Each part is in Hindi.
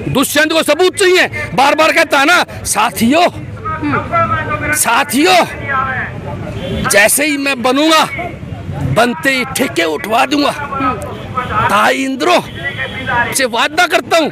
दुष्यंत को सबूत चाहिए, बार बार कहता है ना साथियों साथियों, जैसे ही मैं बनूंगा बनते ही ठेके उठवा दूंगा। ताई इंद्रो से वादा करता हूँ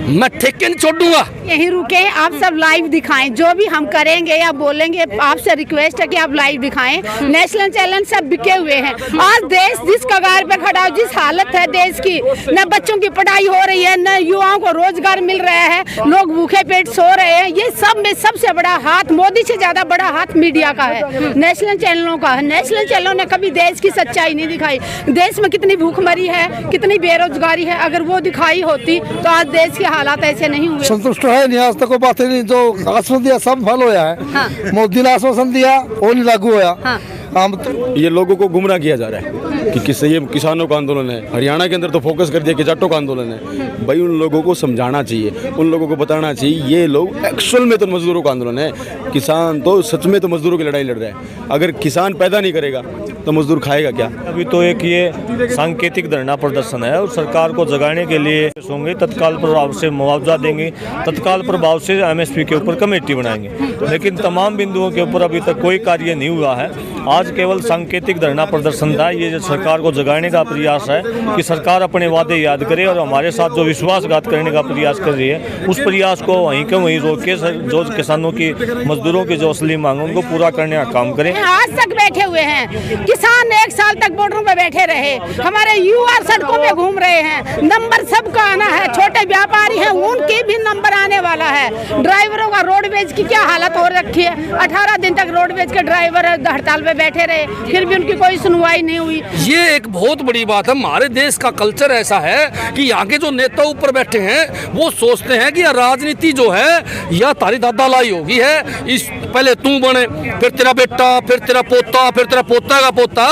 मैं ठेके नहीं छोड़ दूंगा। यहीं रुके, आप सब लाइव दिखाएं, जो भी हम करेंगे या बोलेंगे आपसे रिक्वेस्ट है कि आप लाइव दिखाएं। नेशनल चैनल सब बिके हुए हैं। आज देश जिस कगार पे खड़ा, जिस हालत है देश की, न बच्चों की पढ़ाई हो रही है, न युवाओं को रोजगार मिल रहा है, लोग भूखे पेट सो रहे हैं। ये सब में सबसे बड़ा हाथ, मोदी से ज्यादा बड़ा हाथ मीडिया का है, नेशनल चैनलों का है। नेशनल चैनलों ने कभी देश की सच्चाई नहीं दिखाई। देश में कितनी भूखमरी है, कितनी बेरोजगारी है, अगर वो दिखाई होती तो आज देश के हालात ऐसे नहीं हुए। संतुष्ट है नहीं, आज तक कोई बात नहीं। जो आश्वासन दिया सब फल होया है। हाँ। मोदी ने आश्वासन दिया वो नहीं लागू होया। हाँ। हम तो ये लोगों को गुमराह किया जा रहा है कि किससे ये किसानों का आंदोलन है। हरियाणा के अंदर तो फोकस कर दिया कि जाटों का आंदोलन है। भाई उन लोगों को समझाना चाहिए, उन लोगों को बताना चाहिए ये लोग एक्चुअल में तो मजदूरों का आंदोलन है। किसान तो सच में तो मजदूरों की लड़ाई लड़ रहा है। अगर किसान पैदा नहीं करेगा तो मजदूर खाएगा क्या? अभी तो एक ये सांकेतिक धरना प्रदर्शन है और सरकार को जगाने के लिए होंगे, तत्काल प्रभाव से मुआवजा देंगे, तत्काल प्रभाव से एमएसपी के ऊपर कमेटी बनाएंगे। लेकिन तमाम बिंदुओं के ऊपर अभी तक कोई कार्य नहीं हुआ है। आज केवल सांकेतिक धरना प्रदर्शन था। ये जो सरकार को जगाने का प्रयास है कि सरकार अपने वादे याद करे और हमारे साथ जो विश्वासघात करने का प्रयास कर रही है उस प्रयास को वहीं के वहीं रोक के जो किसानों की, मजदूरों की जो असली मांगों को पूरा करने का काम करें। आज तक बैठे हुए हैं किसान, 1 साल तक बॉर्डरों पे बैठे रहे। हमारे युवा सड़कों पे घूम रहे हैं। नंबर सबका आना है, छोटे व्यापारी हैं उनके भी नंबर आने वाला है। ड्राइवरों का रोडवेज की क्या हालत हो रखी है। 18 दिन तक रोडवेज के ड्राइवर हड़ताल पे बैठे रहे, फिर भी उनकी कोई सुनवाई नहीं हुई। ये एक बहुत बड़ी बात है। हमारे देश का कल्चर ऐसा है कि यहाँ के जो नेता ऊपर बैठे हैं वो सोचते हैं कि यह राजनीति जो है यह तारी दादा लाई होगी है। इस पहले तू बने, फिर तेरा बेटा, फिर तेरा पोता, फिर तेरा पोता का पोता।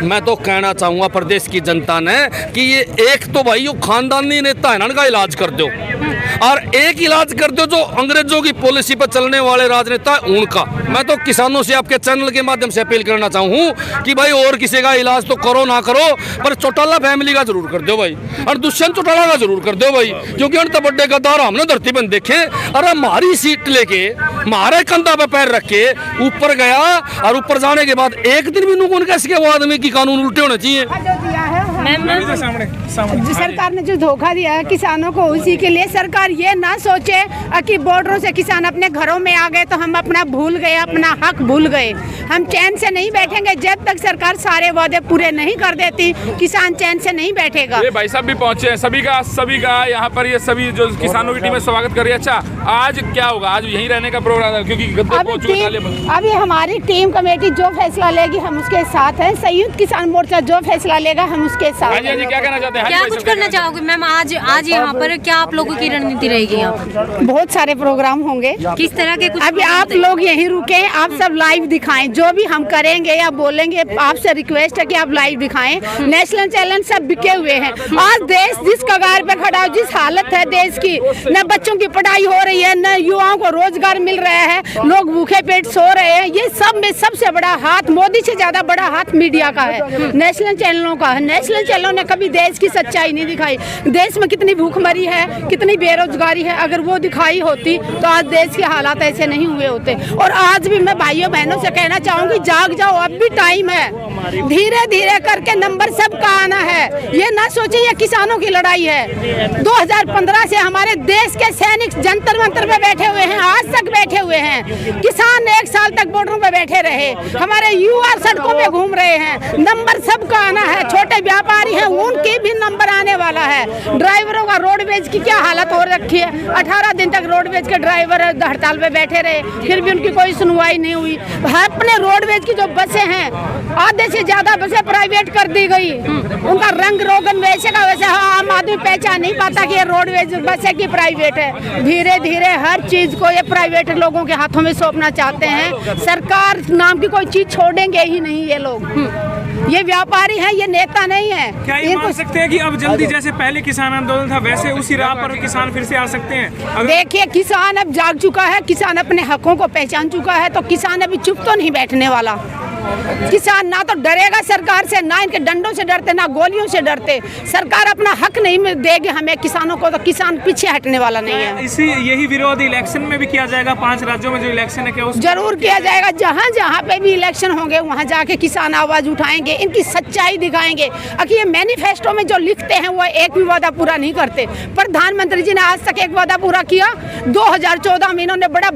मैं तो कहना चाहूंगा प्रदेश की जनता ने कि ये एक तो भाई यो खानदानी नेता है ना, इनका इलाज कर दो, और एक इलाज कर दो जो अंग्रेजों की पॉलिसी पर चलने वाले राजनेता है उनका। मैं तो किसानों से आपके चैनल के माध्यम से अपील करना चाहूँ कि भाई और किसी का इलाज तो करो ना करो, पर चौटाला फैमिली का जरूर कर दो भाई, और दुष्यंत चौटाला का जरूर कर दो भाई, क्योंकि उन बड़े गद्दार हमने धरती पर देखे। और हमारी सीट लेके हमारे कंधा पे पैर रख के ऊपर गया, और ऊपर जाने के बाद एक दिन भी नुकून कैसे वो आदमी की कानून उल्टे होने चाहिए। सरकार ने जो धोखा दिया है किसानों को, उसी के लिए सरकार ये ना सोचे कि बॉर्डरों से किसान अपने घरों में आ गए तो हम अपना भूल गए, अपना हक भूल गए। हम चैन से नहीं बैठेंगे जब तक सरकार सारे वादे पूरे नहीं कर देती। किसान चैन से नहीं बैठेगा। ये भाई साहब भी पहुंचे हैं, सभी का यहाँ पर ये सभी जो किसानों की टीम है स्वागत कर रही है। अच्छा आज क्या होगा? आज यहीं रहने का प्रोग्राम है क्योंकि अभी हमारी टीम कमेटी जो फैसला लेगी हम उसके साथ हैं। संयुक्त किसान मोर्चा जो फैसला लेगा हम उसके साथ हैं। क्या कहना चाहते हैं? क्या कुछ करना चाहोगे मैम? आज यहाँ पर क्या आप लोगों की रणनीति रहेगी? यहाँ पर बहुत सारे प्रोग्राम होंगे। किस तरह के? कुछ अभी आप लोग यहीं रुके, आप सब लाइव दिखाएं, जो भी हम करेंगे या बोलेंगे आपसे रिक्वेस्ट है कि आप लाइव दिखाएं। नेशनल चैनल सब बिके हुए हैं। आज देश जिस कगार पे खड़ा, जिस हालत है देश की, न बच्चों की पढ़ाई हो रही है, न युवाओं को रोजगार मिल रहा है, लोग भूखे पेट सो रहे हैं। ये सब में सबसे बड़ा हाथ, मोदी से ज्यादा बड़ा हाथ मीडिया का है, नेशनल चैनलों का है। नेशनल चैनलों ने कभी देश की सच्चाई नहीं दिखाई। देश में कितनी भूखमरी है, कितनी बेरोजगारी है, अगर वो दिखाई होती तो आज देश के हालात ऐसे नहीं हुए होते। और आज भी मैं भाइयों बहनों से कहना चाहूंगी, जाग जाओ, अब भी टाइम है। धीरे धीरे करके नंबर सबका आना है। ये ना सोचिए ये किसानों की लड़ाई है। 2015 से हमारे देश के सैनिक जंतर मंतर पे बैठे हुए हैं, आज तक बैठे हुए हैं। किसान 1 साल तक बॉर्डरों पे बैठे रहे। हमारे युवा सड़कों पे घूम रहे हैं। नंबर सबका आना है, छोटे व्यापारी हैं उनके भी नंबर आने वाला है। ड्राइवरों का रोडवेज की क्या हालत हो रखी है। 18 दिन तक रोडवेज के ड्राइवर हड़ताल पे बैठे रहे, फिर भी उनकी कोई सुनवाई नहीं हुई। अपने रोडवेज की जो बसें हैं, आधे से ज्यादा बसें प्राइवेट कर दी गई। उनका रंग रोगन वैसे का वैसे, आम आदमी पहचान नहीं पाता कि ये रोडवेज बसें की प्राइवेट है। धीरे धीरे हर चीज को ये प्राइवेट लोगों के हाथों में सौंपना चाहते हैं। सरकार नाम की कोई चीज छोड़ेंगे ही नहीं ये लोग। ये व्यापारी हैं, ये नेता नहीं है। क्या ये मान सकते हैं कि अब जल्दी जैसे पहले किसान आंदोलन था वैसे उसी राह पर किसान फिर से आ सकते हैं? देखिए किसान अब जाग चुका है, किसान अपने हकों को पहचान चुका है, तो किसान अभी चुप तो नहीं बैठने वाला। किसान ना तो डरेगा सरकार से, ना इनके डंडों से डरते, ना गोलियों से डरते। सरकार अपना हक नहीं देगी हमें किसानों को, तो किसान पीछे हटने वाला नहीं है। इसी यही विरोध इलेक्शन में भी किया जाएगा। 5 राज्यों में जो इलेक्शन है क्या उस जरूर किया जाएगा। जहाँ जहाँ पे भी इलेक्शन होंगे वहाँ जाके किसान आवाज उठाएंगे, इनकी सच्चाई दिखाएंगे। अगर ये मैनिफेस्टो में जो लिखते हैं वो एक भी वादा पूरा नहीं करते। प्रधानमंत्री जी ने आज तक एक वादा पूरा किया? 2014 में इन्होंने बड़ा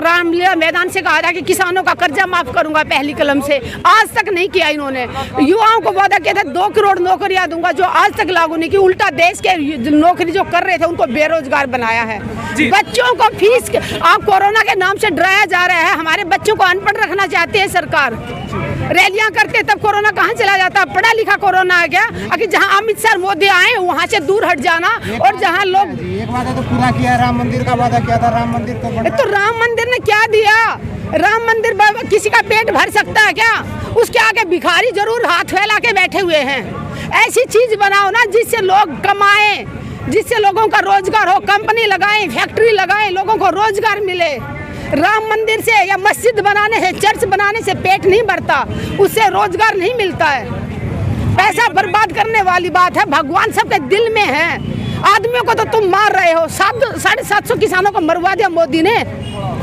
रामलीला मैदान से कहा था कि किसानों का कर्जा माफ करूंगा पहली कलम से, आज तक नहीं किया इन्होंने। युवाओं को वादा किया था 2 करोड़ नौकरियां दूंगा, जो आज तक लागू नहीं की। उल्टा देश के नौकरी जो कर रहे थे उनको बेरोजगार बनाया है। बच्चों को फीस आप कोरोना के नाम से डराया जा रहा है। हमारे बच्चों को अनपढ़ रखना चाहती है सरकार। रैलियां करते तब कोरोना कहाँ चला जाता? पढ़ा लिखा कोरोना आ गया। अगर जहाँ अमित शाह मोदी आए वहाँ से दूर हट जाना, और जहाँ लोग एक वादा तो पूरा किया, राम मंदिर का वादा किया था। राम मंदिर तो राम मंदिर ने क्या दिया? राम मंदिर किसी का पेट भर सकता है क्या? उसके आगे भिखारी जरूर हाथ फैला के बैठे हुए हैं। ऐसी चीज बनाओ ना जिससे लोग कमाएं, जिससे लोगों का रोजगार हो। कंपनी लगाएं, फैक्ट्री लगाएं, लोगों को रोजगार मिले। राम मंदिर से या मस्जिद बनाने से, चर्च बनाने से पेट नहीं भरता, उससे रोजगार नहीं मिलता है। पैसा बर्बाद करने वाली बात है। भगवान सबके दिल में है। आदमियों को तो तुम मार रहे हो। 750 किसानों को मरवा दिया मोदी ने,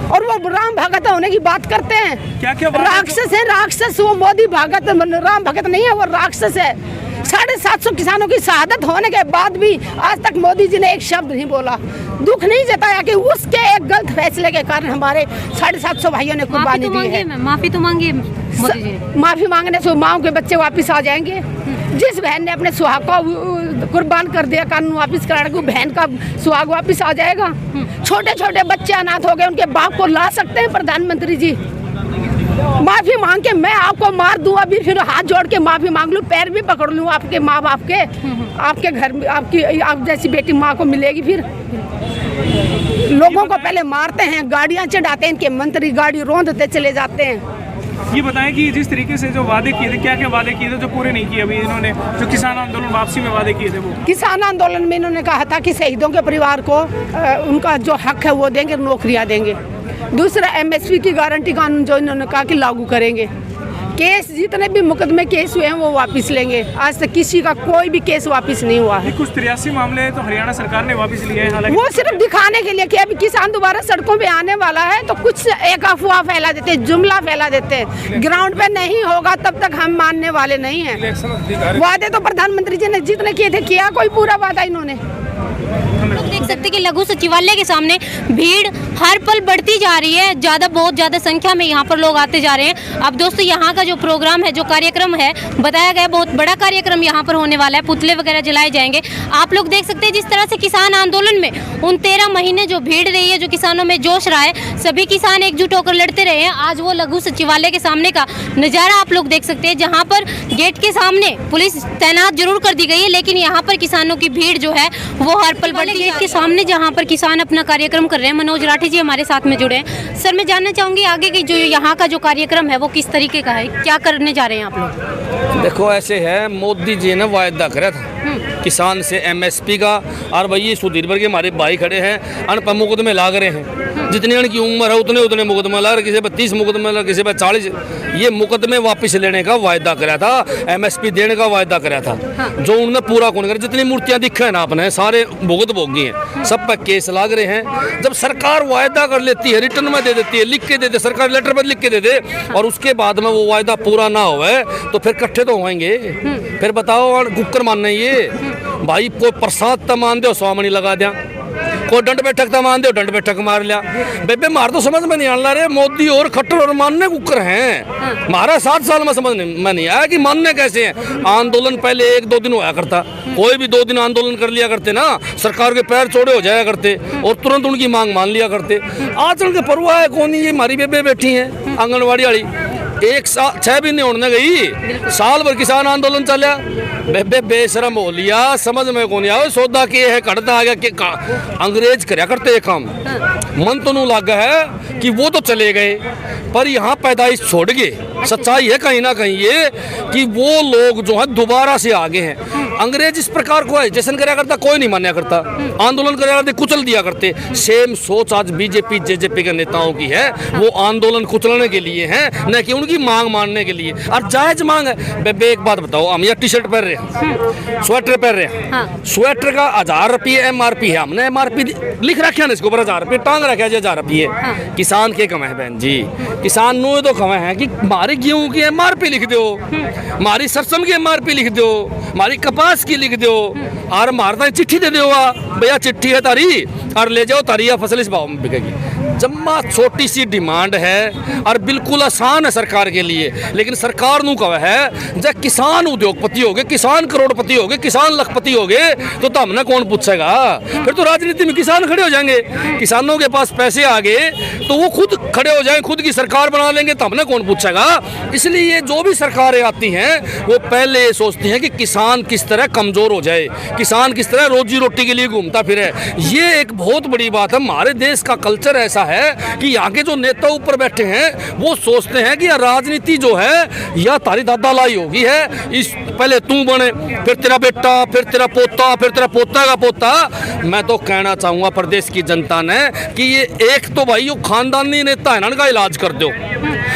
और वो राम भगत होने की बात करते हैं। क्या राक्षस है, राक्षस। वो मोदी भगत, राम भगत नहीं है, वो राक्षस है। 750 किसानों की शहादत होने के बाद भी आज तक मोदी जी ने एक शब्द नहीं बोला, दुख नहीं जताया कि उसके एक गलत फैसले के कारण हमारे 750 भाइयों ने कुर्बानी दी है। माफी तो मांगी मोदी जी ने। माफी मांगने से माओ के बच्चे वापिस आ जाएंगे। जिस बहन ने अपने सुहाग को कुर्बान कर दिया, कानून वापिस कराने को, बहन का सुहाग वापिस आ जाएगा। छोटे छोटे बच्चे अनाथ हो गए, उनके बाप को ला सकते हैं प्रधानमंत्री जी? माफी मांग के मैं आपको मार दूं अभी, फिर हाथ जोड़ के माफी मांग लूं, पैर भी पकड़ लूं आपके माँ बाप के, आपके घर में आप जैसी बेटी माँ को मिलेगी। फिर लोगों को पहले मारते हैं, गाड़ियां चढ़ाते हैं, इनके मंत्री गाड़ी रोंदते चले जाते हैं। ये बताएं कि जिस तरीके से जो वादे किए थे, क्या क्या वादे किए थे जो पूरे नहीं किए अभी इन्होंने? जो किसान आंदोलन वापसी में वादे किए थे, वो किसान आंदोलन में इन्होंने कहा था कि शहीदों के परिवार को उनका जो हक है वो देंगे, नौकरियां देंगे। दूसरा एमएसपी की गारंटी कानून जो इन्होंने कहा कि लागू करेंगे। केस जितने भी मुकदमे केस हुए हैं वो वापस लेंगे। आज तक किसी का कोई भी केस वापस नहीं हुआ है। कुछ 83 मामले तो हरियाणा सरकार ने वापस लिए हैं, हालांकि वो सिर्फ दिखाने के लिए कि अभी किसान दोबारा सड़कों पे आने वाला है, तो कुछ एक अफवाह फैला देते, जुमला फैला देते। ग्राउंड पे नहीं होगा तब तक हम मानने वाले नहीं हैं। वादे तो प्रधानमंत्री जी ने जितने किए थे किया कोई पूरा वादा इन्होंने? देख सकते हैं कि लघु सचिवालय के सामने भीड़ हर पल बढ़ती जा रही है। बहुत ज़्यादा संख्या में यहाँ पर लोग आते जा रहे हैं। अब दोस्तों यहाँ का जो प्रोग्राम है, जो कार्यक्रम है बताया गया, बहुत बड़ा कार्यक्रम यहाँ पर होने वाला है। पुतले वगैरह जलाए जाएंगे। आप लोग देख सकते हैं जिस तरह से किसान आंदोलन में उन 13 महीने जो भीड़ रही है, जो किसानों में जोश रहा है, सभी किसान एकजुट होकर लड़ते रहे हैं। आज वो लघु सचिवालय के सामने का नज़ारा आप लोग देख सकते हैं, जहाँ पर गेट के सामने पुलिस तैनात जरूर कर दी गई है, लेकिन यहाँ पर किसानों की भीड़ जो है वो हर पल बढ़ती। गेट के सामने जहाँ पर किसान अपना कार्यक्रम कर रहे हैं, मनोज राठी जी हमारे साथ में जुड़े हैं। सर, मैं जानना चाहूँगी आगे की जो यहाँ का जो कार्यक्रम है वो किस तरीके का है, क्या करने जा रहे हैं आप लोग? देखो ऐसे है, मोदी जी ने वायदा करा था किसान से एमएसपी का, और भैया सुधीर भर के हमारे भाई खड़े हैं, अन पर मुकदमे लाग रहे हैं। जितनी उनकी उम्र है उतने उतने मुकदमे लाग रहे, किसी पर 30 मुकदमे लग, किसी पर 40। ये मुकदमे वापस लेने का वायदा करा था, एमएसपी देने का वायदा करा था, जो उन्होंने पूरा कौन करा। जितनी मूर्तियां दिखे हैं ना आपने, सारे भुगत भोगी हैं, सब पर केस लाग रहे हैं। जब सरकार वायदा कर लेती है, रिटर्न में दे देती है, लिख के दे दे, सरकार लेटर पर लिख के दे दे, और उसके बाद में वो वायदा पूरा ना हो तो फिर इकट्ठे तो होंगे। फिर बताओ कुकर मानना ये भाई, कोई प्रसाद तो मान दो, स्वामणी लगा दिया, कोई डंड बैठक तो मान दो, डंड बैठक मार लिया। बेबे मार तो समझ में नहीं आना रहे, मोदी और खट्टर और मानने कुकर हैं। हमारा 7 साल में समझ में नहीं आया कि मानने कैसे हैं। आंदोलन पहले 1-2 दिन होया करता, कोई भी 2 दिन आंदोलन कर लिया करते ना, सरकार के पैर चौड़े हो जाया करते और तुरंत उनकी मांग मान लिया करते। आजकल के परवाह है कौन? ये हमारी बेबे बैठी हैं आंगनवाड़ी वाली, 1 साल 6 महीने होने गई, साल भर किसान आंदोलन चलिया। बेबे बेशरम हो लिया, समझ में कौन आया। सौदा के है कटता आ गया कि अंग्रेज करया करते ये काम। मन तो नहीं लगा है कि वो तो चले गए, पर यहाँ पैदाइश छोड़ गए। सच्चाई है कहीं ना कहीं ये कि वो लोग जो है दोबारा से आगे हैं। अंग्रेज इस प्रकार को एजिटेशन कराया करता, कोई नहीं मान्या करता, आंदोलन कराया करते, कुचल दिया करते। सेम सोच आज बीजेपी जेजेपी के नेताओं की है, वो आंदोलन कुचलने के लिए है, न कि उनकी मांग मानने के लिए। और जायज मांग है। बेबे एक बात बताओ, हम यहाँ टी शर्ट पहन रहे हैं, स्वेटर पहन रहे हैं, हाँ। स्वेटर का 1000 रुपये MRP है, हमने MRP लिख रखा है इसके ऊपर 1000 रुपये टांग रखा है, 1000 रुपये। किसान के कम है बहन जी, किसान नो तो कम है कि हमारे गेहूं की MRP लिख दो, हमारी सरसों की MRP लिख दो, हमारी कपास की लिख दो, और मारता चिट्ठी दे दो भैया, चिट्ठी है तारी और ले जाओ तारी, फसल इस भाव में बिकेगी। जम्मा छोटी सी डिमांड है और बिल्कुल आसान है सरकार के लिए, लेकिन सरकार नू कहा है जब किसान उद्योगपति हो गए, किसान करोड़पति हो गए, किसान लखपति हो गए, तो हमने कौन पूछेगा? फिर तो राजनीति में किसान खड़े हो जाएंगे। किसानों के पास पैसे आ गए तो वो खुद खड़े हो जाएंगे, खुद की सरकार बना लेंगे, तो हमने कौन पूछेगा? इसलिए जो भी सरकारें आती हैं वो पहले ये सोचती हैं कि किसान किस तरह कमजोर हो जाए, किसान किस तरह रोजी रोटी के लिए घूमता फिरे। ये एक बहुत बड़ी बात है। हमारे देश का कल्चर ऐसा है कि यहाँ के जो नेता ऊपर बैठे हैं वो सोचते हैं कि राजनीति जो है या तारी दादा लाई होगी है, इस पहले तू बने, फिर तेरा बेटा, फिर तेरा पोता, फिर तेरा पोता का पोता। मैं तो कहना चाहूंगा प्रदेश की जनता ने कि ये एक तो भाई यो खानदानी नेता है ना, इनका इलाज कर दो,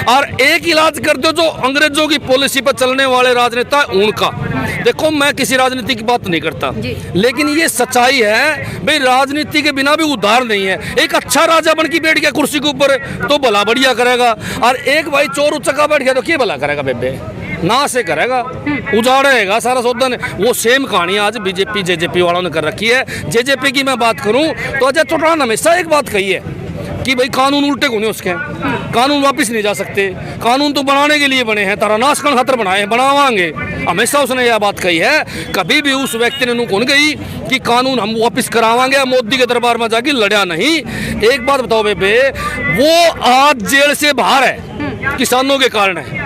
और एक इलाज कर दो जो अंग्रेजों की पॉलिसी पर चलने वाले राजनेता है उनका। देखो मैं किसी राजनीति की बात नहीं करता, लेकिन ये सच्चाई है भाई, राजनीति के बिना भी उद्धार नहीं है। एक अच्छा राजा बन के बैठ गया कुर्सी के ऊपर तो भला बढ़िया करेगा, और एक भाई चोर उचक्का बैठ गया तो क्या भला करेगा? बेबे ना से करेगा, उजाड़ेगा सारा सौदा ने। वो सेम कहानी आज बीजेपी जेजेपी वालों ने कर रखी है। जेजेपी की मैं बात करूं तो अजय चौटाला ने हमेशा एक बात कही है कि भाई कानून उल्टे को नहीं, उसके कानून वापस नहीं जा सकते, कानून तो बनाने के लिए बने हैं, तारा नाश कर खातर बनाए हैं, बनावांगे। हमेशा उसने यह बात कही है, कभी भी उस व्यक्ति ने कौन गई कि कानून हम वापस करावांगे, मोदी के दरबार में जाके लड़ा नहीं। एक बात बताओ बेबे, वो आज जेल से बाहर है किसानों के कारण है,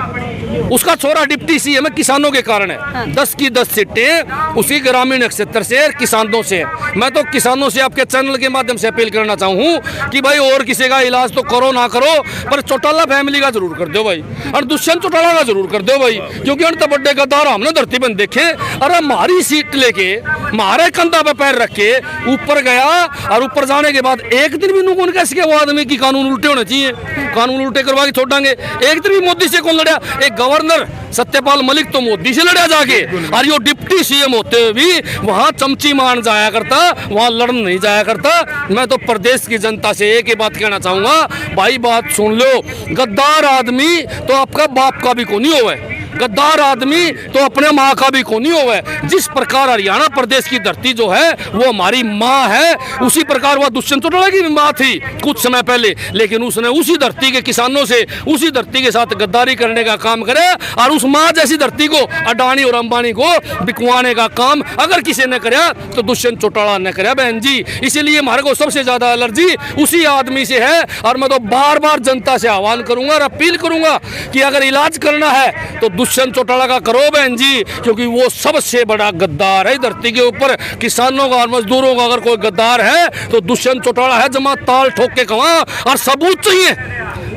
उसका छोरा डिप्टी सीएम है किसानों के कारण है। 10 की 10 सीटें उसी ग्रामीण क्षेत्र से किसानों से। मैं तो किसानों से आपके चैनल के माध्यम से अपील करना चाहूँ कि भाई और किसी का इलाज तो करो ना करो, पर चौटाला फैमिली का जरूर कर दो भाई, और दुष्यंत चौटाला का जरूर कर दो भाई, क्योंकि उन तो बड़े गद्दार हमने धरती पर देखे। अरे हमारी सीट लेके हमारे कंधा पे पैर रख के ऊपर गया, और ऊपर जाने के बाद एक दिन भी कौन कैसे के वो आदमी की कानून उल्टे होने चाहिए, कानून उल्टे करवा के छोड़ देंगे। एक दिन भी मोदी से कौन लड़ा? एक गवर्नर सत्यपाल मलिक तो मोदी से लड़ा जाके, और यो डिप्टी सीएम होते हुए भी वहां चमची मान जाया करता, वहां लड़न नहीं जाया करता। मैं तो प्रदेश की जनता से एक ही बात कहना चाहूंगा, भाई बात सुन लो, गद्दार आदमी तो आपका बाप का भी को नहीं होवे, गद्दार आदमी तो अपने माँ का भी को नहीं होवे। जिस प्रकार हरियाणा प्रदेश की धरती जो है वो हमारी माँ है, उसी प्रकार वह दुष्यंत चौटाला की भी माँ थी कुछ समय पहले, लेकिन उसने उसी धरती के किसानों से, उसी धरती के साथ गद्दारी करने का काम करे, और उस माँ जैसी धरती को अडानी और अंबानी को बिकवाने का काम अगर किसी ने कराया तो दुष्यंत चौटाला ने कराया बहन जी। इसीलिए हमारे को सबसे ज्यादा एलर्जी उसी आदमी से है, और मैं तो बार बार जनता से आह्वान करूंगा और अपील करूंगा कि अगर इलाज करना है तो दुष्यंत चौटाला का करो बहन जी, क्योंकि वो सबसे बड़ा गद्दार है धरती के ऊपर। किसानों का और मजदूरों का अगर कोई गद्दार है तो दुष्यंत चौटाला है। जमा ताल ठोक के कहा, और सबूत चाहिए,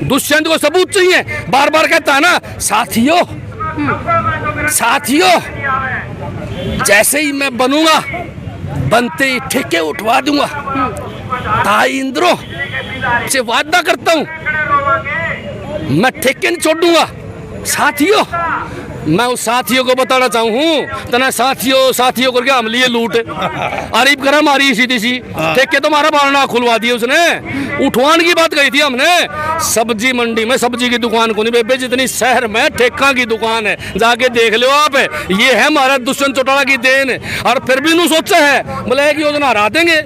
दुष्यंत को सबूत चाहिए। बार बार कहता है ना साथियों, साथियों जैसे ही मैं बनूंगा बनते ही ठेके उठवा दूंगा, ताई इंद्रो से वादा करता हूं मैं ठेके नहीं छोड़ दूंगा। साथियों मैं उस साथियों को बताना चाहूँ तना साथियों साथियों करके हम लिए लूट अरीब करा मारी सीधी सी ठेके तो हमारा बारना खुलवा दिया उसने। उठवान की बात कही थी हमने, सब्जी मंडी में सब्जी की दुकान को नहीं बेबे, जितनी शहर में ठेका की दुकान है जाके देख लो आप। ये है हमारा दुष्यंत चौटाला की देन। और फिर भी नू सोचा है बोले एक योजना हरा देंगे,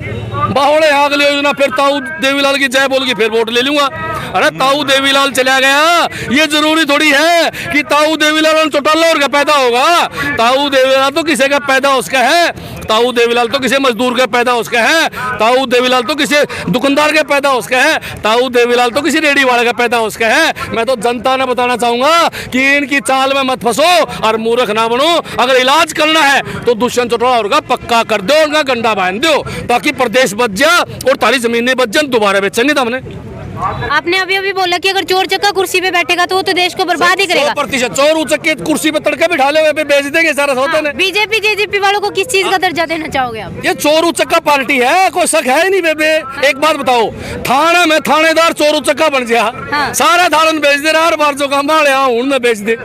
बाहोड़े अगली योजना फिर ताऊ देवीलाल की जय बोल के फिर वोट ले लूंगा। अरे ताऊ देवीलाल चला गया, ये जरूरी थोड़ी है कि ताऊ देवीलाल चौटाला और का पैदा होगा। ताऊ देवीलाल तो किसी का पैदा उसका है, ताऊ देवीलाल तो किसी मजदूर का पैदा उसका है, ताऊ देवीलाल तो किसी दुकानदार का पैदा उसका है, ताऊ देवीलाल तो किसी रेडी वाले का पैदा उसका है। मैं तो जनता ने बताना चाहूंगा कि इनकी चाल में मत फंसो और मूर्ख ना बनो। अगर इलाज करना है तो दुष्यंत चौटाला और का पक्का कर दो, उनका गंडा बांध दो ताकि प्रदेश बच जा और तारी जमीनें बच जाए, दोबारा बेचेंगे तो हमने। आपने अभी अभी बोला कि अगर चोर चक्का कुर्सी पे बैठेगा तो वो तो देश को बर्बाद ही करेगा। 100% चोर उचक्के कुर्सी पे तड़के बिठा ले हुए बेच देंगे सारा होते हैं। बीजेपी जेजेपी वालों को किस चीज का दर्जा देना चाहोगे आप? ये चोर उचक्का पार्टी है, कोई शक है ही नहीं बेबे। एक बात बताओ, थाना में थानेदार चोर उचक्का बन गया, सारा थाना बेच दे रहा, हर बार जो काम में बेच दे,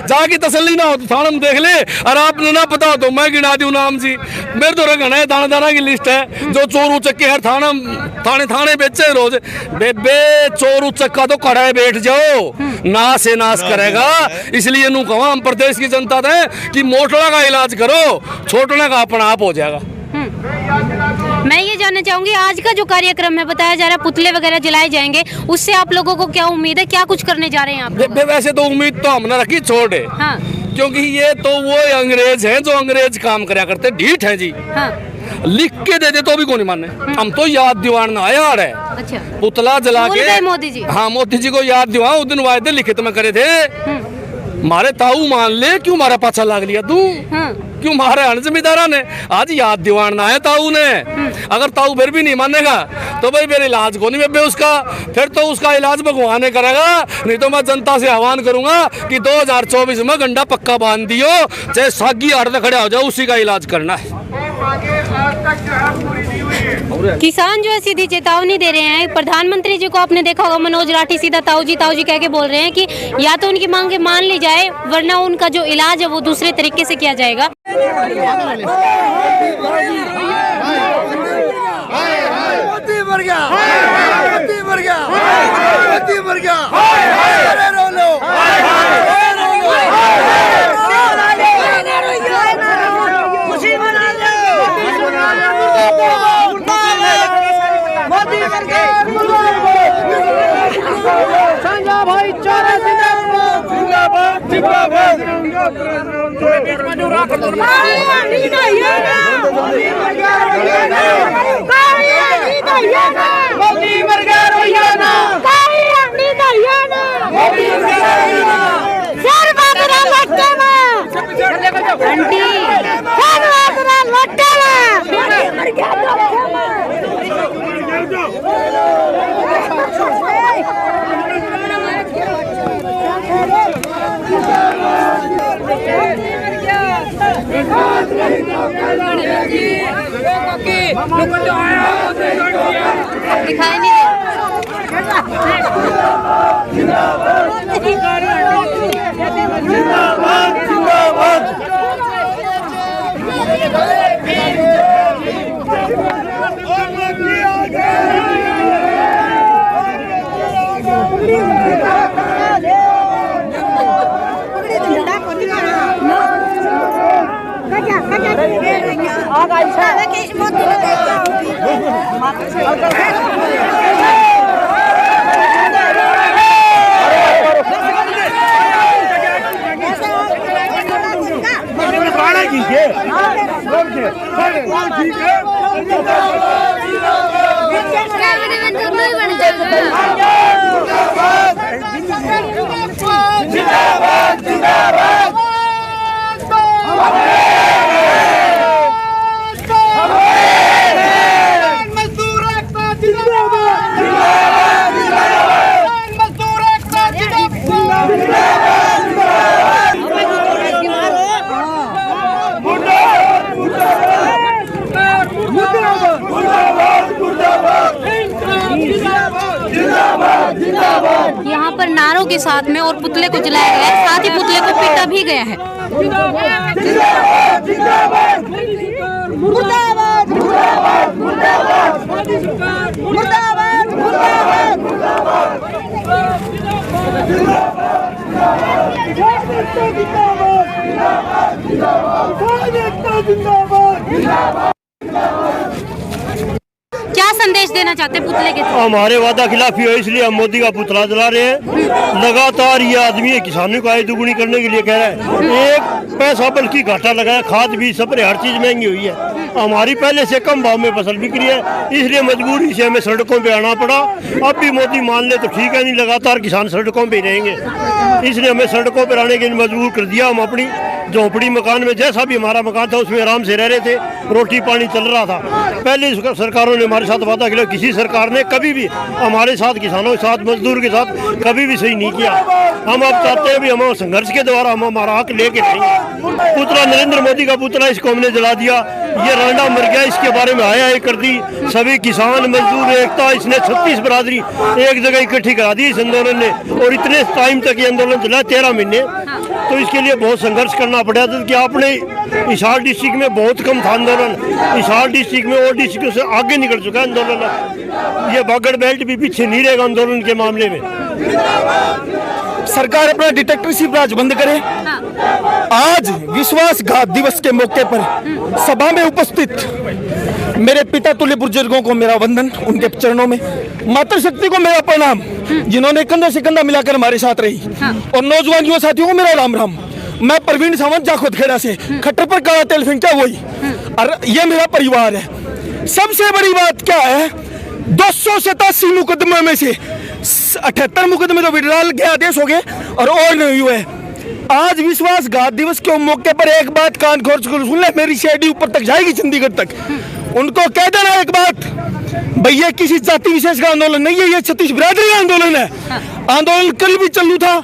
जाके तसल्ली ना हो तो थाना में देख ले, और आपने ना पता हो तो मैं गिना दूं नाम जी। मेरे तो रखना है थानेदार की लिस्ट है जो चोर उचक्के हर थाने बेचे रोज। बेबे चोर उचक्का तो कड़ाए बैठ जाओ, नाश से नाश करेगा। इसलिए नू कहा हम प्रदेश की जनता है कि मोटड़ा का इलाज करो, छोटने का अपना आप हो जाएगा। मैं ये जानना चाहूंगी, आज का जो कार्यक्रम है बताया जा रहा है पुतले वगैरह जलाए जाएंगे, उससे आप लोगों को क्या उम्मीद है, क्या कुछ करने जा रहे हैं आप लोग? वैसे तो उम्मीद तो हमने रखी छोड़े, क्योंकि ये तो वो अंग्रेज हैं जो अंग्रेज काम करा करते, ढीठ हैं जी। लिख के दे दे तो भी कौन नहीं माने। हम तो याद दिवाना आया है। अच्छा। पुतला जला के मोदी जी, हाँ मोदी जी को याद दिवा, उस दिन वायदे लिखित में करे थे। मारे ताऊ मान ले, क्यों मारा पाछा लाग लिया तू? क्यों मारे अन जमींदारा ने? आज याद दिवाना है ताऊ ने। अगर ताऊ फिर भी नहीं मानेगा तो भाई मेरे इलाज को नहीं बेबे उसका, फिर तो उसका इलाज भगवान ने करेगा। नहीं तो मैं जनता से आह्वान करूंगा कि 2024 में गंडा पक्का बांध दियो, चाहे सागी आड़ खड़े हो जाओ, उसी का इलाज करना है। किसान जो है सीधी चेतावनी दे रहे हैं। प्रधानमंत्री जी को आपने देखा होगा, मनोज राठी सीधा ताऊ जी कह के बोल रहे हैं कि या तो उनकी मांगे मान ली जाए, वरना उनका जो इलाज है वो दूसरे तरीके से किया जाएगा। दिखाई नहीं यहाँ पर नारों के साथ में और पुतले को जलाया गया है, साथ ही पुतले को पीटा भी गया है। क्या संदेश देना चाहते हैं पुतले के? हमारे वादा खिलाफी है, इसलिए हम मोदी का पुतला जला रहे हैं। लगातार ये आदमी है किसानों को आय दुगुनी करने के लिए कह रहा है। एक पैसा बल्कि घाटा लगाया, खाद भी स्प्रे हर चीज महंगी हुई है। हमारी पहले से कम भाव में फसल बिक रही है, इसलिए मजबूरी से हमें सड़कों पे आना पड़ा। अब भी मोदी मान ले तो ठीक है, नहीं लगातार किसान सड़कों पे रहेंगे, इसलिए हमें सड़कों पर आने के लिए मजबूर कर दिया। हम अपनी झोंपड़ी मकान में, जैसा भी हमारा मकान था उसमें आराम से रह रहे थे, रोटी पानी चल रहा था। पहले सरकारों ने हमारे साथ वादा किया, किसी सरकार ने कभी भी हमारे साथ, किसानों के साथ, मजदूर के साथ कभी भी सही नहीं किया। हम अब चाहते हैं भी हम संघर्ष के द्वारा हम हमारा हक लेके रहेंगे। पुतला नरेंद्र मोदी का पुतला इसको हमने जला दिया, ये रांडा मर गया, इसके बारे में आया है कर दी। सभी किसान मजदूर एकता, इसने 36 बरादरी एक जगह इकट्ठी करा दी इस आंदोलन ने, और इतने टाइम तक ये आंदोलन चला 13 महीने। तो इसके लिए बहुत संघर्ष करना पड़ा था कि आपने हिसार डिस्ट्रिक्ट में बहुत कम था आंदोलन, हिसार डिस्ट्रिक्ट में और डिस्ट्रिक्टों से आगे निकल चुका है आंदोलन। ये बागड़ बेल्ट भी पीछे नहीं रहेगा आंदोलन के मामले में। सरकार अपना डिटेक्टरशिप राज बंद करे। आज विश्वासघात दिवस के मौके पर सभा में उपस्थित मेरे पिता तुल्य बुजुर्गों को मेरा वंदन, उनके चरणों में मातृशक्ति को मेरा प्रणाम, जिन्होंने कंधा से कंधा मिलाकर हमारे साथ रही, और नौजवान युवा साथियों को मेरा राम राम। मैं प्रवीण सावंत जाखोदखेड़ा से, खट्टर पर काला तेल फेंका वही, और ये मेरा परिवार है। सबसे बड़ी बात क्या है, 287 मुकदमे में से 78 मुकदमे तो विड्रॉल के आदेश हो गए और नहीं हुए। आज विश्वासघात दिवस के मौके पर एक बात कान खोल सुन ले, मेरी सीआईडी ऊपर तक जाएगी, चंडीगढ़ तक। उनको कह देना एक बात, भैया किसी जाति विशेष का आंदोलन नहीं है, ये छत्तीस बिरादरी का आंदोलन है। आंदोलन कल भी चालू था,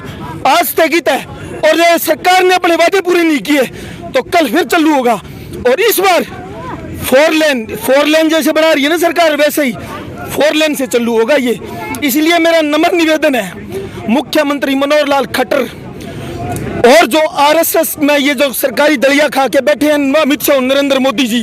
आज स्थगित है, और ये सरकार ने अपने वादे पूरे नहीं किए तो कल फिर चालू होगा। और इस बार 4 लेन जैसे बना रही है ना सरकार, वैसे ही 4 लेन से चालू होगा ये। इसलिए मेरा नम्र निवेदन है, मुख्यमंत्री मनोहर लाल खट्टर और जो आरएसएस में ये जो सरकारी दलिया खा के बैठे हैं अमित शाह, नरेंद्र मोदी जी,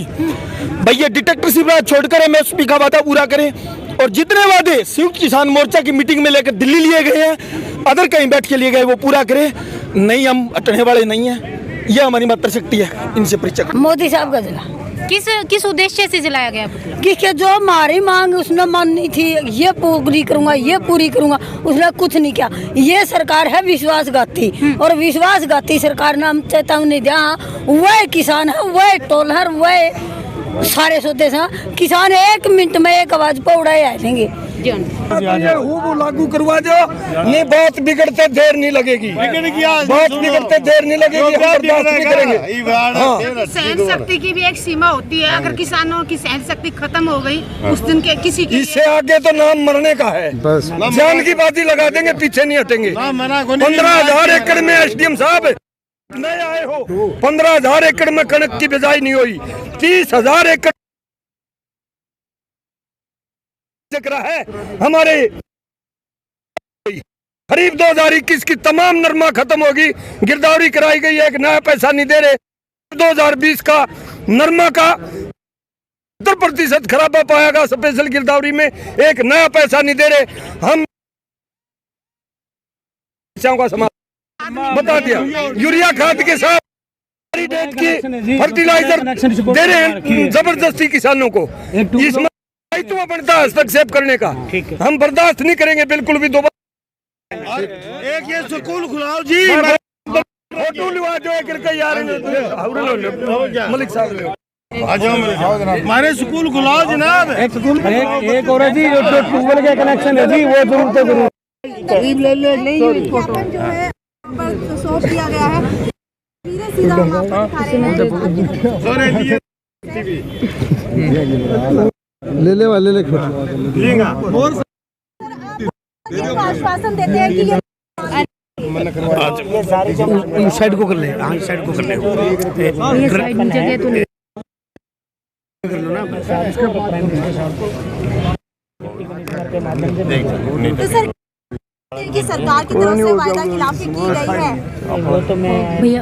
भैया डिटेक्टरशिप राज छोड़कर एमएसपी का वादा पूरा करें। और जितने वादे संयुक्त किसान मोर्चा की मीटिंग में लेकर दिल्ली लिए गए हैं, अदर कहीं बैठ के लिए गए, वो पूरा करें। नहीं, हम हटने वाले नहीं हैं, यह हमारी मातृशक्ति है। इनसे परिचय मोदी साहब का जिला किस उद्देश्य से जलाया गया पुतला? कि जो हमारी मांग उसने माननी थी, ये पूरी करूंगा, ये पूरी करूंगा, उसने कुछ नहीं किया। ये सरकार है विश्वासघाती, और विश्वासघाती सरकार ने हम चेतावनी दिया। वह किसान है, वह टोल है, वह सारे सौदे से किसान 1 मिनट में एक आवाज पर उड़ाए आएंगे। वो लागू करवा दो, नहीं बहुत बिगड़ते देर नहीं लगेगी, बहुत बिगड़ते देर नहीं लगेगी, बर्दाश्त नहीं करेंगे। सहन शक्ति की भी एक सीमा होती है, अगर किसानों की सहन शक्ति खत्म हो गई उस दिन के किसी की, इससे आगे तो नाम मरने का है, जान की बाजी लगा देंगे, पीछे नहीं हटेंगे। 15,000 एकड़ में एसडीएम साहब नए आए हो, 15,000 एकड़ में कनक की बिजाई नहीं हुई, 30,000 एकड़ है हमारे। खरीफ 2021 की तमाम नरमा खत्म होगी, गिरदावरी कराई गई है, एक नया पैसा नहीं दे रहे। 2020 का नरमा का 70% खराबा पाएगा, स्पेशल गिरदावरी में एक नया पैसा नहीं दे रहे। हम का समाधान बता दिया, यूरिया खाद के साथ की फर्टिलाइजर दे रहे हैं जबरदस्ती किसानों को। इसमें तो बनता है हस्तक्षेप करने का, हम बर्दाश्त नहीं करेंगे बिल्कुल भी। दोबारा एक ये स्कूल खुलाओ जी, फोटो लिवा जो यार मलिक साहब, हमारे स्कूल खुलाओ जनाब। एक और जी जो ट्यूबवेल का कनेक्शन है जी, वो जरूर तो जरूर फोटो जो है सौंप दिया गया है। ले आश्वासन देते हैं कि ये साइड को कर ले, हाँ साइड को कर ले, जगह तो नहीं। तो सर की सरकार की तरफ से वायदा खिलाफी की गई है, वो तो मैं भैया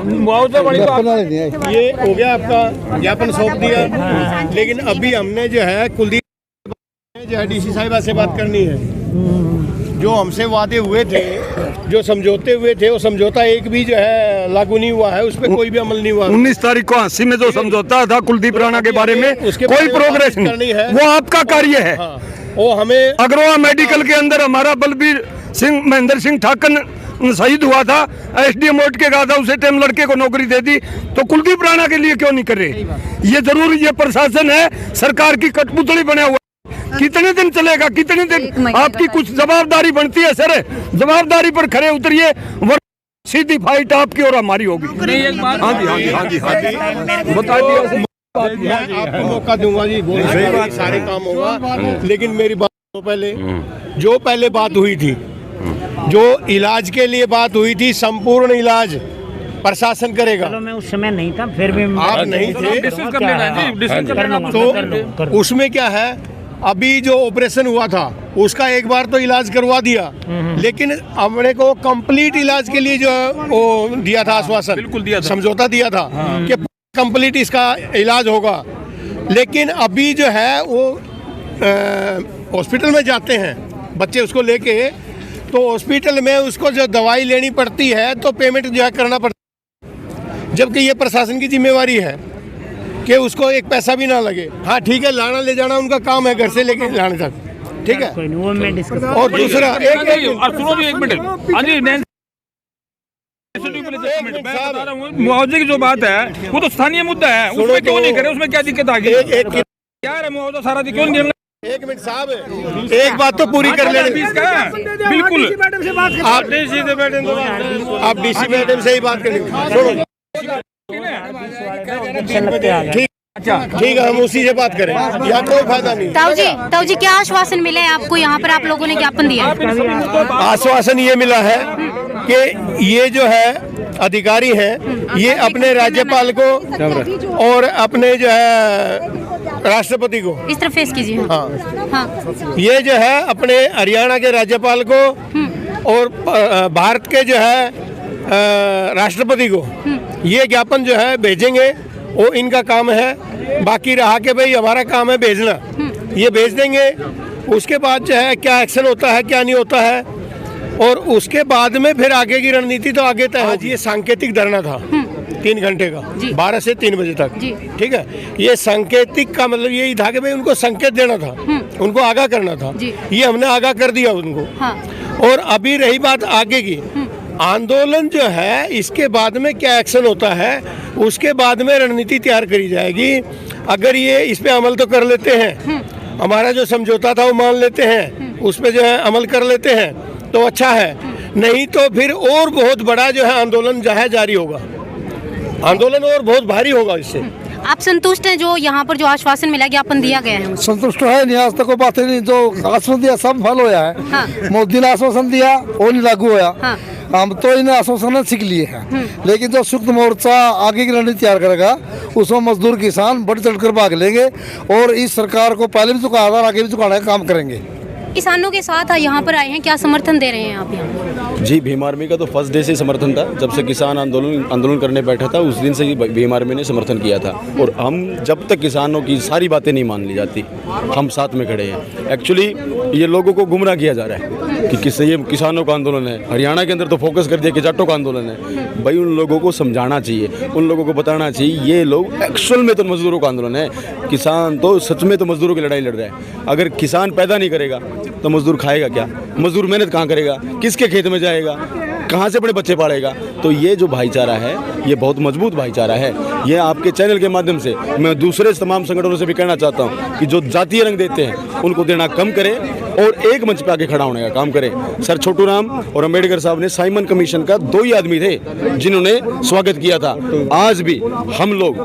मुआवजा बड़ी ये हो गया, आपका ज्ञापन सौंप दिया। लेकिन अभी हमने जो है कुलदीप जो है डीसी साहिबा से बात करनी है। जो हमसे वादे हुए थे, जो समझौते हुए थे, वो समझौता एक भी जो है लागू नहीं हुआ है, उस पर कोई भी अमल नहीं हुआ। 19 तारीख को हांसी में जो समझौता था कुलदीप राणा के बारे में, उसके कोई प्रोग्रेस नहीं है, वो आपका कार्य है। वो हमें अग्रवा मेडिकल के अंदर हमारा बलबीर सिंह, महेंद्र सिंह ठाकन शहीद हुआ था, एसडीएम उठ के कहा था उसे टाइम लड़के को नौकरी दे दी, तो कुलदीप राणा के लिए क्यों नहीं कर रहे? ये जरूर ये प्रशासन है, सरकार की कठपुतली बना हुआ। कितने दिन चलेगा, कितने दिन आपकी कुछ जवाबदारी बनती है सर, जवाबदारी पर खरे उतरिए। सीधी फाइट आपकी और हमारी होगी। नहीं, एक बात हाँ जी, हाँ जी, हाँ जी, हाँ जी, बता दिया। आपको मौका दूंगा जी, सही बात, सारे काम होगा, लेकिन मेरी बात तो पहले बात हुई थी, जो इलाज के लिए बात हुई थी, संपूर्ण इलाज प्रशासन करेगा। चलो मैं उस समय नहीं था, फिर भी आप नहीं थे, डिस्कस कर लेना है जी, डिस्कस कर लेना। तो उसमें क्या है, अभी जो ऑपरेशन हुआ था उसका एक बार तो इलाज करवा दिया, लेकिन हमने को कंप्लीट इलाज के लिए जो है वो दिया था आश्वासन, बिल्कुल दिया था, समझौता दिया था कि कंप्लीट इसका इलाज होगा। लेकिन अभी जो है वो हॉस्पिटल में जाते हैं बच्चे उसको लेके, तो हॉस्पिटल में उसको जो दवाई लेनी पड़ती है तो पेमेंट जो है करना पड़ता है, जबकि ये प्रशासन की जिम्मेवारी है कि उसको एक पैसा भी ना लगे। हाँ ठीक है, लाना ले जाना उनका काम है, घर से लेके लाने तक, ठीक है। और दूसरा और सुनो भी एक मिनट, हाँ जी, मुआवजे की जो बात है वो तो स्थानीय मुद्दा है, उसमें क्यों नहीं करे, उसमें क्या दिक्कत आ गई? क्या है मुआवजा सारा क्यों नहीं देना? एक मिनट साहब, एक बात तो पूरी कर लेने। बिल्कुल, आप डीसी मैडम से ही बात करेंगे। ठीक है, हम उसी से बात करें, या कोई फायदा नहीं। ताऊ जी क्या आश्वासन मिले आपको यहाँ पर, आप लोगों ने ज्ञापन दिया? आश्वासन ये मिला है कि ये जो है अधिकारी हैं, ये अपने राज्यपाल को और अपने जो है राष्ट्रपति को, इस तरफ फेस कीजिए। हाँ, ये जो है अपने हरियाणा के राज्यपाल को और भारत के जो है राष्ट्रपति को ये ज्ञापन जो है भेजेंगे, वो इनका काम है। बाकी रहा कि भाई हमारा काम है भेजना, ये भेज देंगे। उसके बाद जो है क्या एक्शन होता है क्या नहीं होता है, और उसके बाद में फिर आगे की रणनीति तो आगे तय होगी। ये सांकेतिक धरना था 3 घंटे का, 12 से 3 बजे तक, ठीक है। ये सांकेतिक का मतलब यही था कि भाई उनको संकेत देना था, उनको आगाह करना था, ये हमने आगाह कर दिया उनको। और अभी रही बात आगे की, आंदोलन जो है इसके बाद में क्या एक्शन होता है, उसके बाद में रणनीति तैयार करी जाएगी। अगर ये इस पे अमल तो कर लेते हैं, हमारा जो समझौता था वो मान लेते हैं, उस पे जो है अमल कर लेते हैं तो अच्छा है, नहीं तो फिर और बहुत बड़ा जो है आंदोलन जो है जारी होगा, आंदोलन और बहुत भारी होगा इससे। आप संतुष्ट हैं जो यहाँ पर जो आश्वासन मिला, ज्ञापन दिया गया है? संतुष्ट है नहीं, आज तक कोई बात नहीं, जो आश्वासन दिया सब फल होया है। हाँ। मोदी ने आश्वासन दिया वो नहीं लागू होया। हाँ। हम तो इन आश्वासन सीख लिए हैं, लेकिन जो संयुक्त मोर्चा आगे की रणनीति तैयार करेगा उसमें मजदूर किसान बढ़ चढ़कर भाग लेंगे, और इस सरकार को पहले भी चुका था, आगे भी चुकाने का काम करेंगे। किसानों के साथ यहाँ पर आए हैं, क्या समर्थन दे रहे हैं आप यहाँ? जी, भीम आर्मी का तो फर्स्ट डे से समर्थन था, जब से किसान आंदोलन करने बैठा था उस दिन से ही भीम आर्मी ने समर्थन किया था। और हम जब तक किसानों की सारी बातें नहीं मान ली जाती, हम साथ में खड़े हैं। एक्चुअली ये लोगों को गुमराह किया जा रहा है कि ये किसानों का आंदोलन है, हरियाणा के अंदर तो फोकस कर दिया कि जाटों का आंदोलन है। भाई उन लोगों को समझाना चाहिए, उन लोगों को बताना चाहिए ये लोग एक्चुअल में तो मजदूरों का आंदोलन है। किसान तो सच में तो मजदूरों की लड़ाई लड़ रहा है। अगर किसान पैदा नहीं करेगा तो मजदूर खाएगा क्या? मजदूर मेहनत कहाँ करेगा? किसके खेत में जाएगा? कहाँ से बड़े बच्चे पालेगा? तो ये जो भाईचारा है ये बहुत मजबूत भाईचारा है। ये आपके चैनल के माध्यम से मैं दूसरे तमाम संगठनों से भी कहना चाहता हूँ कि जो जातीय रंग देते हैं उनको देना कम करें और एक मंच पे आके खड़ा होने का काम करें। सर छोटू राम और अम्बेडकर साहब ने साइमन कमीशन का 2 ही आदमी थे जिन्होंने स्वागत किया था। आज भी हम लोग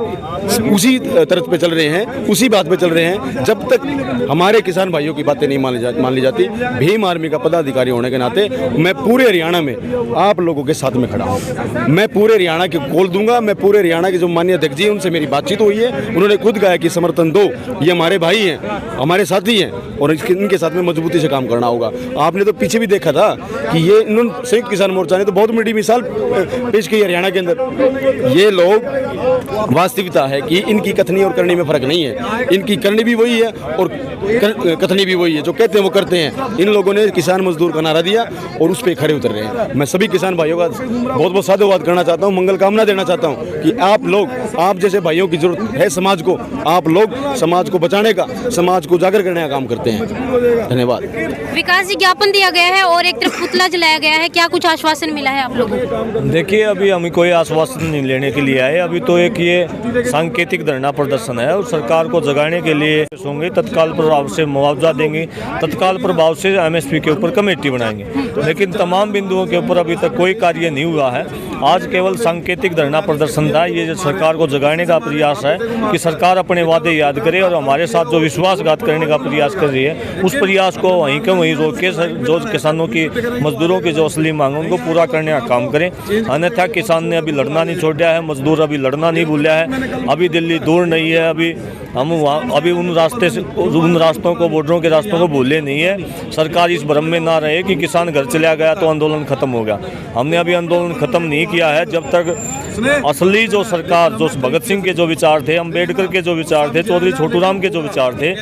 उसी तरफ पे चल रहे हैं, उसी बात पे चल रहे हैं। जब तक हमारे किसान भाइयों की बातें नहीं मान ली जाती, भीम आर्मी का पदाधिकारी होने के नाते मैं पूरे हरियाणा में आप लोगों के साथ में खड़ा हूँ। मैं पूरे हरियाणा के कॉल दूंगा। मैं पूरे हरियाणा के जो माननीय अध्यक्ष जी हैं उनसे मेरी बातचीत हुई है, उन्होंने खुद कहा कि समर्थन दो, ये हमारे भाई हैं, हमारे साथी हैं और इनके साथ में मजबूती से काम करना होगा। आपने तो पीछे भी देखा था कि ये इन्होंने संयुक्त किसान मोर्चा ने तो बहुत बड़ी मिसाल पेश की हरियाणा के अंदर। ये लोग वास्तविकता है कि इनकी कथनी और करनी में फर्क नहीं है। इनकी करनी भी वही है और कथनी भी वही है, जो कहते हैं वो करते हैं। इन लोगों ने किसान मजदूर का नारा दिया और उस पर खड़े उतर रहे हैं। मैं सभी किसान भाइयों का बहुत बहुत साधुवाद करना चाहता हूँ, मंगल कामना देना चाहता हूँ कि आप लोग, आप जैसे भाइयों की जरूरत है समाज को, आप लोग समाज को बचाने का, समाज को उजागर करने का काम करते हैं। धन्यवाद। विकास जी, ज्ञापन दिया गया है और एक तरफ पुतला जलाया गया है, क्या कुछ आश्वासन मिला है आप लोगों को? देखिए, अभी हम कोई आश्वासन नहीं लेने के लिए आए। अभी तो एक ये सांकेतिक धरना प्रदर्शन है और सरकार को जगाने के लिए होंगे, तत्काल प्रभाव से मुआवजा देंगे, तत्काल प्रभाव से MSP के ऊपर कमेटी बनाएंगे। लेकिन तमाम बिंदुओं के ऊपर अभी अभी तक कोई कार्य नहीं हुआ है। आज केवल सांकेतिक धरना प्रदर्शन था। ये जो सरकार को जगाने का प्रयास है कि सरकार अपने वादे याद करे और हमारे साथ जो विश्वासघात करने का प्रयास कर रही है उस प्रयास को वहीं के वहीं रोक के जो किसानों की, मजदूरों की जो असली मांग है उनको पूरा करने का काम करें। अन्यथा किसान ने अभी लड़ना नहीं छोड़ा है, मजदूर अभी लड़ना नहीं भूला है। अभी दिल्ली दूर नहीं है, अभी हम वहाँ अभी उन रास्तों को, बॉर्डरों के रास्तों को भूले नहीं है। सरकार इस भ्रम में ना रहे कि किसान घर चला गया तो आंदोलन खत्म हो गया। हमने अभी आंदोलन खत्म नहीं किया है जब तक असली जो सरकार, जो भगत सिंह के जो विचार थे, अंबेडकर के जो विचार थे, चौधरी छोटूराम के जो विचार थे,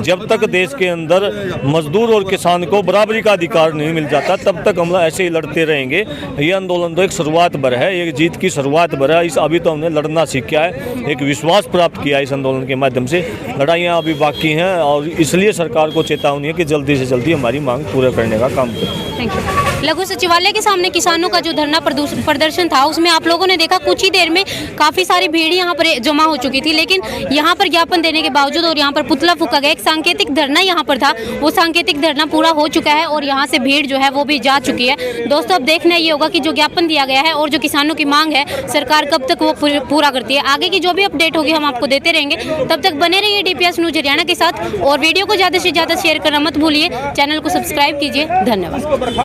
जब तक देश के अंदर मजदूर और किसान को बराबरी का अधिकार नहीं मिल जाता तब तक हम ऐसे ही लड़ते रहेंगे। ये आंदोलन तो एक शुरुआत भर है, एक जीत की शुरुआत भर है। अभी तो हमने लड़ना सीखा है, एक विश्वास प्राप्त किया है इस आंदोलन के माध्यम से। लड़ाइयाँ अभी बाकी हैं और इसलिए सरकार को चेतावनी है कि जल्दी से जल्दी हमारी मांग पूरा करने का काम करें। Thank you. लघु सचिवालय के सामने किसानों का जो धरना प्रदर्शन था उसमें आप लोगों ने देखा कुछ ही देर में काफ़ी सारी भीड़ यहाँ पर जमा हो चुकी थी, लेकिन यहाँ पर ज्ञापन देने के बावजूद और यहाँ पर पुतला फूका गया, एक सांकेतिक धरना यहाँ पर था, वो सांकेतिक धरना पूरा हो चुका है और यहाँ से भीड़ जो है वो भी जा चुकी है। दोस्तों अब देखना ये होगा कि जो ज्ञापन दिया गया है और जो किसानों की मांग है सरकार कब तक वो पूरा करती है। आगे की जो भी अपडेट होगी हम आपको देते रहेंगे, तब तक बने रहिए DPS न्यूज़ हरियाणा के साथ और वीडियो को ज़्यादा से ज़्यादा शेयर करना मत भूलिए। चैनल को सब्सक्राइब कीजिए। धन्यवाद।